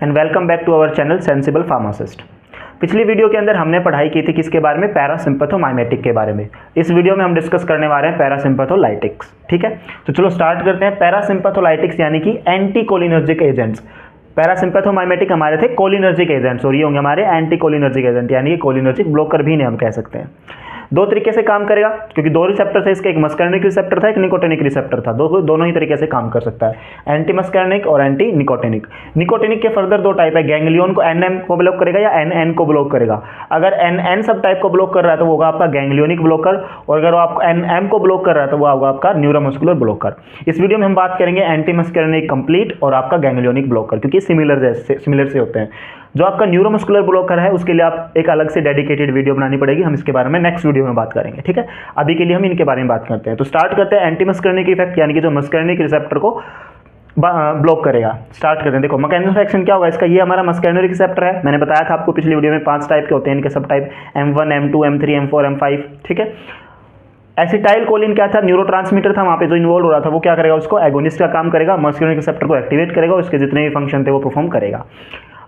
And welcome back to our channel sensible pharmacist. पिछली video के अंदर हमने पढ़ाई की थी किसके बारे में, पैरासिम्पैथोमाइमेटिक के बारे में। इस वीडियो में हम डिस्कस करने वाले हैं पैरासिम्पैथोलाइटिक्स। ठीक है, तो चलो स्टार्ट करते हैं। पैरासिम्पैथोलाइटिक्स यानी कि एंटी कोलिनर्जिक एजेंट्स। पैरासिम्पैथोमाइमेटिक हमारे थे कोलिनर्जिक एजेंट्स और ये होंगे हमारे एंटी कोलिनर्जिक एजेंट यानी कि कोलिनर्जिक ब्लॉकर भी नहीं हम कह सकते हैं। दो तरीके से काम करेगा क्योंकि दो रिसेप्टर थे इसके, एक मस्कर्निक रिसेप्टर था, एक निकोटिनिक रिसेप्टर था। दोनों ही तरीके से काम कर सकता है, एंटी मस्कर्निक और एंटी निकोटिनिक। निकोटिनिक के फर्दर दो टाइप है, गैंग्लियन को एनएम को ब्लॉक करेगा या एनएन को ब्लॉक करेगा। अगर एनएन सब टाइप को ब्लॉक कर रहा है तो वो होगा आपका गैंग्लियोनिक ब्लॉकर, और अगर वो आपको एनएम को ब्लॉक कर रहा है तो वो होगा आपका न्यूरोमस्कुलर ब्लॉकर। इस वीडियो में हम बात करेंगे एंटी मस्कर्निक कंप्लीट और आपका गैंग्लियोनिक ब्लॉकर, क्योंकि सिमिलर से होते हैं। जो आपका न्यूरोमस्कुलर ब्लॉकर है उसके लिए आप एक अलग से डेडिकेटेड वीडियो बनानी पड़ेगी, हम इसके बारे में नेक्स्ट वीडियो में बात करेंगे। ठीक है, अभी के लिए हम इनके बारे में बात करते हैं। तो स्टार्ट करते हैं एंटी मस्कर्निक इफेक्ट यानी कि जो मस्कर्निक रिसेप्टर को ब्लॉक करेगा। स्टार्ट करते हैं। देखो मैकेनिज्म ऑफ एक्शन क्या होगा इसका, ये हमारा मस्कर्निक रिसेप्टर है। मैंने बताया था आपको पिछली वीडियो में 5 टाइप के होते हैं इनके सब type, M1 M2 M3 M4 M5। ठीक है, एसिटाइल कोलिन क्या था, न्यूरोट्रांसमीटर था वहाँ पे जो इन्वॉल्व हो रहा था, वो क्या करेगा, उसको एगोनिस्ट का काम करेगा, मस्कर्निक रिसेप्टर को एक्टिवेट करेगा, उसके जितने भी फंक्शन थे वो परफॉर्म करेगा।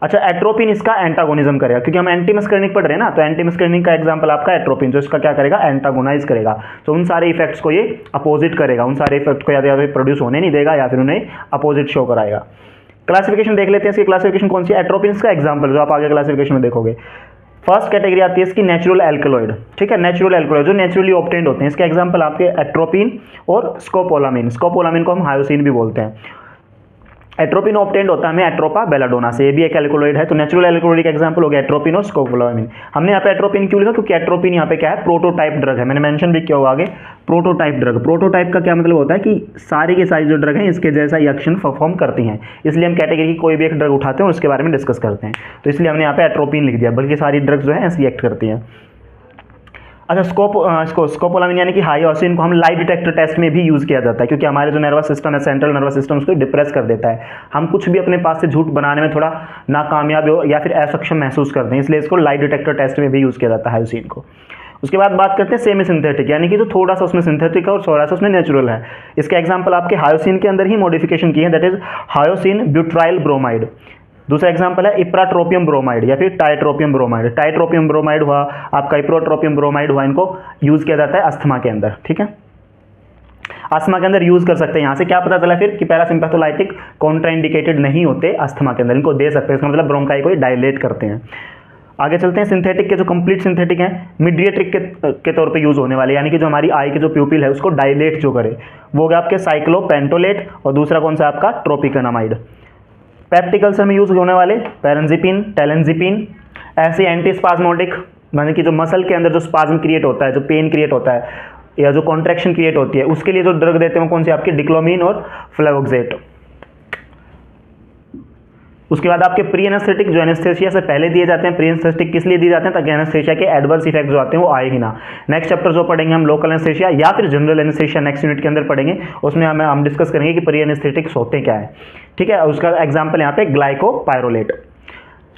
अच्छा, एट्रोपिन इसका एंटागोनिज्म करेगा, क्योंकि हम एंटी मस्कर्निक पढ़ रहे हैं ना, तो एंटी मस्कर्निक का एग्जांपल आपका एट्रोपिन, जो इसका क्या करेगा, एंटागोनाइज करेगा। तो उन सारे इफेक्ट्स को ये अपोजिट करेगा, उन सारे इफेक्ट को या तो प्रोड्यूस होने नहीं देगा या फिर उन्हें अपोजिट शो कराएगा। क्लासिफिकेशन देख लेते हैं इसकी। क्लासिफिकेशन कौन सी है, एट्रोपिन का एग्जाम्पल जो आप आगे क्लासिफिकेशन में देखोगे। फर्स्ट कैटेगरी आती है इसकी नेचुरल एल्कलॉइड। ठीक है, नेचुरल एल्कलॉइड जो नेचुरली ऑब्टेन्ड होते हैं, इसके एग्जांपल आपके एट्रोपिन और स्कोपोलामिन। स्कोपोलामिन को हम हायोसिन भी बोलते हैं। एट्रोपिन ऑब्टेन्ड होता है हमें एट्रोपा बेलाडोना से, ये भी एक एल्कलॉइड है। तो नेचुरल एल्कलॉइड का एग्जांपल हो गया एट्रोपिन और स्कोपोलामिन। हमने यहाँ पे एट्रोपिन क्यों लिखा, क्योंकि एट्रोपिन यहाँ पे क्या है, प्रोटोटाइप ड्रग है। मैंने मेंशन भी किया होगा आगे, प्रोटोटाइप ड्रग। प्रोटोटाइप का क्या मतलब होता है कि सारी के सारी जो ड्रग हैं इसके जैसा ही एक्शन परफॉर्म करती हैं, इसलिए हम कैटेगरी की कोई भी एक ड्रग उठाते हैं और उसके बारे में डिस्कस करते हैं। तो इसलिए हमने यहाँ पे एट्रोपिन लिख दिया, बल्कि सारी ड्रग्स जो है ऐसी एक्ट करती हैं। अच्छा, स्कोपोलामिन यानी कि हायोसिन को हम लाई डिटेक्टर टेस्ट में भी यूज़ किया जाता है, क्योंकि हमारे जो नर्वस सिस्टम है, सेंट्रल नर्वस सिस्टम, उसको डिप्रेस कर देता है। हम कुछ भी अपने पास से झूठ बनाने में थोड़ा नाकामयाब हो या फिर असक्षम महसूस करते हैं, इसलिए इसको लाई डिटेक्टर टेस्ट में भी यूज़ किया जाता है हायोसिन को। उसके बाद बात करते हैं सेमी सिंथेटिक, यानी कि जो थोड़ा सा उसमें सिंथेटिक है और थोड़ा सा उसमें नेचुरल है। इसके एग्जाम्पल आपके हायोसिन के अंदर ही मॉडिफिकेशन की है, दैट इज हायोसिन ब्यूट्राइल ब्रोमाइड। दूसरा एग्जांपल है इप्राट्रोपियम ब्रोमाइड या फिर टाइट्रोपियम ब्रोमाइड। टाइट्रोपियम ब्रोमाइड हुआ आपका, इप्रोट्रोपियम ब्रोमाइड हुआ, इनको यूज़ किया जाता है अस्थमा के अंदर। ठीक है, अस्थमा के अंदर यूज़ कर सकते हैं। यहाँ से क्या पता चला फिर कि पैरासिम्पैथोलाइटिक कॉन्ट्राइंडिकेटेड नहीं होते अस्थमा के अंदर, इनको दे सकते हैं, इसका मतलब ब्रोंकाई को डायलेट करते हैं। आगे चलते हैं। सिंथेटिक के जो कंप्लीट सिंथेटिक हैं, मिडिएट्रिक के तौर पे यूज़ होने वाले, यानी कि जो हमारी आई के जो प्यूपिल है उसको डायलेट जो करे, वो हो गया आपके साइक्लोपेंटोलेट, और दूसरा कौन सा आपका ट्रोपिकनामाइड। पेप्टिकल्स में यूज होने वाले पेरेंजिपिन, टेलेंजिपिन। ऐसे एंटी स्पाज्मोटिक, यानी कि जो मसल के अंदर जो स्पाज्म क्रिएट होता है, जो पेन क्रिएट होता है या जो कॉन्ट्रैक्शन क्रिएट होती है, उसके लिए जो ड्रग देते हैं वो कौन सी आपकी, डिक्लोमीन और फ्लेवोक्सेट। उसके बाद आपके प्री एनेस्थेटिक जो एनेस्थेसिया से पहले दिए जाते हैं। प्री एनेस्थेटिक किस लिए दिए जाते हैं, ताकि एनेस्थेसिया के एडवर्स इफेक्ट जो आते हैं वो आए ही ना। नेक्स्ट चैप्टर जो पढ़ेंगे हम लोकल एनेस्थेसिया या फिर जनरल एनेस्थेसिया, नेक्स्ट यूनिट के अंदर पढ़ेंगे, उसमें हम डिस्कस करेंगे कि प्री एनेस्थेटिक्स होते क्या है। ठीक है, उसका एग्जाम्पल यहाँ पे ग्लाइकोपायरोलेट।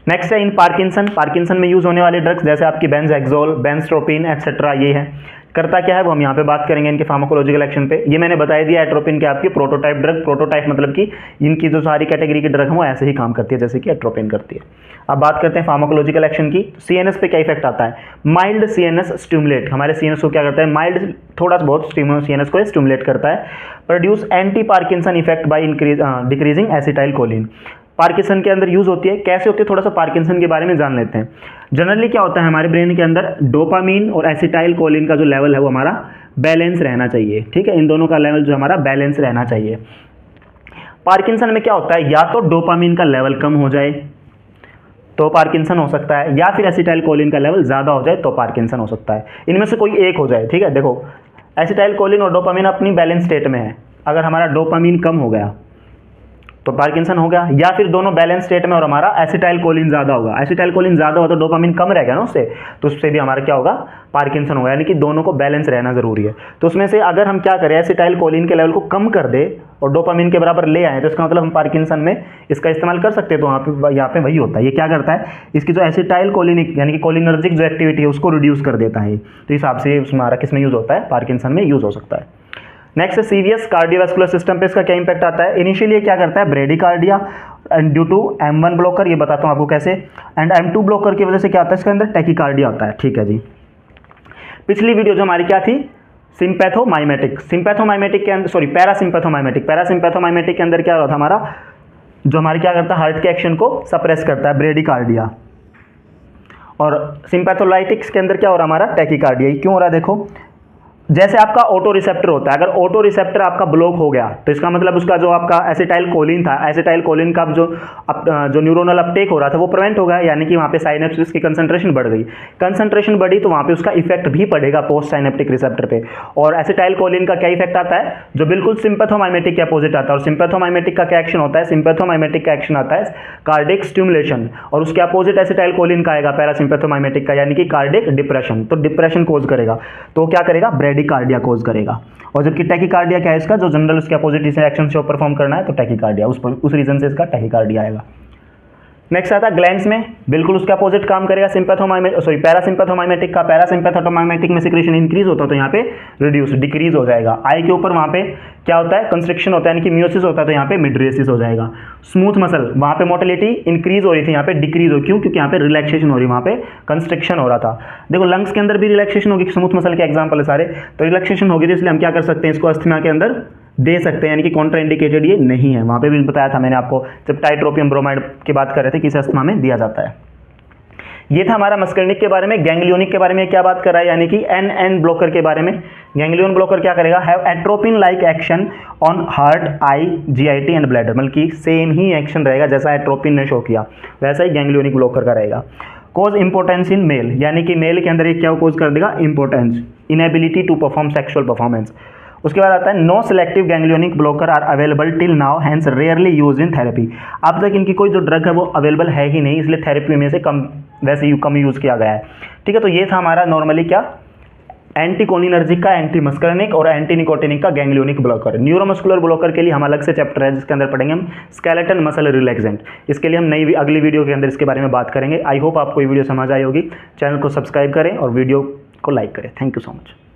नेक्स्ट है इन पार्किंसन। पार्किंसन में यूज होने वाले ड्रग्स जैसे आपकी बेंजएक्सोल, बेंस्ट्रोपिन एक्सेट्रा, ये है। करता क्या है वो हम यहाँ पे बात करेंगे इनके फार्माकोलॉजिकल एक्शन पे। ये मैंने बता दिया, एट्रोपिन के आपकी प्रोटोटाइप ड्रग। प्रोटोटाइप मतलब कि इनकी जो सारी कैटेगरी की ड्रग है वो ऐसे ही काम करती है जैसे कि एट्रोपिन करती है। अब बात करते हैं फार्माकोलॉजिकल एक्शन की। सीएनएस पे क्या इफेक्ट आता है, माइल्ड सीएनएस स्टिमुलेट। हमारे सीएनएस को क्या करता है, माइल्ड थोड़ा बहुत सीएनएस को स्टिमुलेट करता है। Produce anti Parkinson effect by decreasing acetyl choline. Parkinson के अंदर यूज होती है, कैसे होती है, थोड़ा सा पार्किंसन के बारे में जान लेते हैं। जनरली क्या होता है हमारे ब्रेन के अंदर, डोपामीन और एसिटाइल कोलिन का जो लेवल है वो हमारा बैलेंस रहना चाहिए। ठीक है, इन दोनों का लेवल जो हमारा बैलेंस रहना चाहिए। पार्किंसन में क्या होता है, या तो डोपामीन का लेवल कम हो जाए तो पार्किंसन हो सकता है, या फिर एसिटाइल कोलिन का लेवल ज़्यादा हो जाए तो पार्किंसन हो सकता है। इनमें से कोई एक हो जाए। ठीक है, देखो एसिटाइल कोलिन और डोपामीन अपनी बैलेंस स्टेट में है, अगर हमारा डोपामीन कम हो गया तो पार्किंसन हो गया, या फिर दोनों बैलेंस स्टेट में और हमारा एसिटाइल कोलिन ज़्यादा होगा। एसिटाइल कोलिन ज़्यादा हो तो डोपामीन कम रहेगा ना उससे, तो उससे भी हमारा क्या होगा, पार्किंसन होगा। यानी कि दोनों को बैलेंस रहना ज़रूरी है। तो उसमें से अगर हम क्या करें, एसिटाइल कोलिन के लेवल को कम कर दे और डोपामीन के बराबर ले आए, तो इसका मतलब हम पार्किंसन में इसका इस्तेमाल कर सकते हैं। तो यहाँ पे वही होता है, ये क्या करता है, इसकी जो एसिटाइल कोलिनिक यानी कि कोलिनर्जिक जो एक्टिविटी है उसको रिड्यूस कर देता है। तो इस हिसाब से हमारा किस में यूज़ होता है, पार्किंसन में यूज़ हो सकता है। नेक्स्ट सीवियस कार्डियोवैस्कुलर सिस्टम पे इसका क्या इंपैक्ट आता है। इनिशियली क्या करता है, bradycardia and due to M1 blocker, ये बताता हूँ आपको कैसे, एंड M2 ब्लॉकर की वजह से क्या होता है इसके अंदर टैकीकार्डिया होता है। ठीक है जी। पिछली वीडियो जो हमारी क्या थी, सिंपैथोमाइमेटिक, सिंपैथोमाइमेटिक के अंदर, सॉरी पैरासिम्पैथोमाइमेटिक, पैरासिम्पैथोमाइमेटिक के अंदर क्या होता है हमारा, जो हमारे क्या करता है हार्ट के एक्शन को सप्रेस करता है, ब्रेडिकार्डिया। और सिंपैथोलाइटिक्स के अंदर क्या हो रहा है हमारा, टैकीकार्डिया। क्यों हो रहा है देखो, जैसे आपका ऑटो रिसेप्टर होता है, अगर ऑटो रिसेप्टर आपका ब्लॉक हो गया तो इसका मतलब उसका जो आपका एसिटाइलकोलिन था, एसिटाइलकोलिन का जो न्यूरोनल अपटेक हो रहा था वो प्रिवेंट हो गया, यानी कि वहाँ पे साइनेप्सिस की कंसंट्रेशन बढ़ गई। कंसंट्रेशन बढ़ी तो वहाँ पे उसका इफेक्ट भी पड़ेगा पोस्ट साइनेप्टिक रिसेप्टर पे। और एसिटाइलकोलिन का क्या इफेक्ट आता है, जो बिल्कुल सिंपैथोमाइमेटिक के अपोजिट आता है। और सिंपैथोमाइमेटिक का क्या एक्शन होता है, सिंपैथोमाइमेटिक का एक्शन आता है कार्डिक स्टिमुलेशन, और उसके अपोजिट एसिटाइलकोलिन का आएगा पैरासिम्पैथोमाइमेटिक का, यानी कि कार्डिक डिप्रेशन। तो डिप्रेशन कोज करेगा, तो क्या करेगा, ब्रेडिकार्डिया कोज करेगा। और जबकि टैकीकार्डिया क्या है इसका, जो जनरल उसके अपोजिट एक्शन से परफॉर्म करना है, तो टैकीकार्डिया, उस रीजन से इसका टैकीकार्डिया आएगा। नेक्स्ट आता है ग्लैंड्स में, बिल्कुल उसका अपोजिट काम करेगा पैरासिम्पैथोमाइमेटिक का। पैरासिम्पैथोमाइमेटिक में सिक्रेशन इंक्रीज होता है तो यहाँ पे रिड्यूस, डिक्रीज हो जाएगा। आई के ऊपर वहाँ पे क्या होता है, कंस्ट्रिक्शन होता है, यानी कि मियोसिस होता है, तो यहाँ पे मिड्रियोसिस हो जाएगा। स्मूथ मसल, वहाँ पे मोटिलिटी इंक्रीज हो रही थी, यहाँ पे डिक्रीज हो, क्यों, क्योंकि यहाँ पे रिलैक्सेशन हो रही है, वहाँ पे कंस्ट्रिक्शन हो रहा था। देखो लंग्स के अंदर भी रिलैक्सेशन होगी, स्मूथ मसल के एग्जाम्पल है सारे, तो रिलैक्सेशन होगी, तो इसलिए हम क्या कर सकते हैं, इसको अस्थमा के अंदर दे सकते हैं, यानी कि कॉन्ट्रा इंडिकेटेड ये नहीं है। वहाँ पे भी बताया था मैंने आपको जब टाइट्रोपियम ब्रोमाइड की बात कर रहे थे कि इसे अस्थमा में दिया जाता है। ये था हमारा मस्कर्निक के बारे में। गैंग्लियोनिक के बारे में क्या बात कर रहा है, यानी कि NN ब्लॉकर के बारे में। गैंग्लियन ब्लॉकर क्या करेगा, have atropine like action on heart, I, GIT and bladder, बल्कि सेम ही एक्शन रहेगा जैसा एट्रोपिन ने शो किया, वैसा ही गैंग्लियोनिक ब्लॉकर का रहेगा। कोज इंपोर्टेंस इन मेल, यानी कि मेल के अंदर ये क्या कोज कर देगा, impotence, inability to perform sexual performance. उसके बाद आता है no selective ganglionic blocker are available till now, hence rarely use in therapy. अब तक इनकी कोई जो ड्रग है वो अवेलेबल है ही नहीं, इसलिए थेरेपी में से कम यूज़ किया गया है। ठीक है, तो ये था हमारा नॉर्मली क्या, एंटीकोलिनर्जिक का, एंटी मस्कर्निक और एंटी निकोटिनिक का गैंग्लियोनिक ब्लॉकर। न्यूरोमस्कुलर ब्लॉकर के लिए हम अलग से चैप्टर है जिसके अंदर पढ़ेंगे हम स्केलेटन मसल रिलैक्सेंट। इसके लिए हम अगली वीडियो के अंदर इसके बारे में बात करेंगे। आई होप आपको ये वीडियो समझ आई होगी। चैनल को सब्सक्राइब करें और वीडियो को लाइक करें। Thank you so much.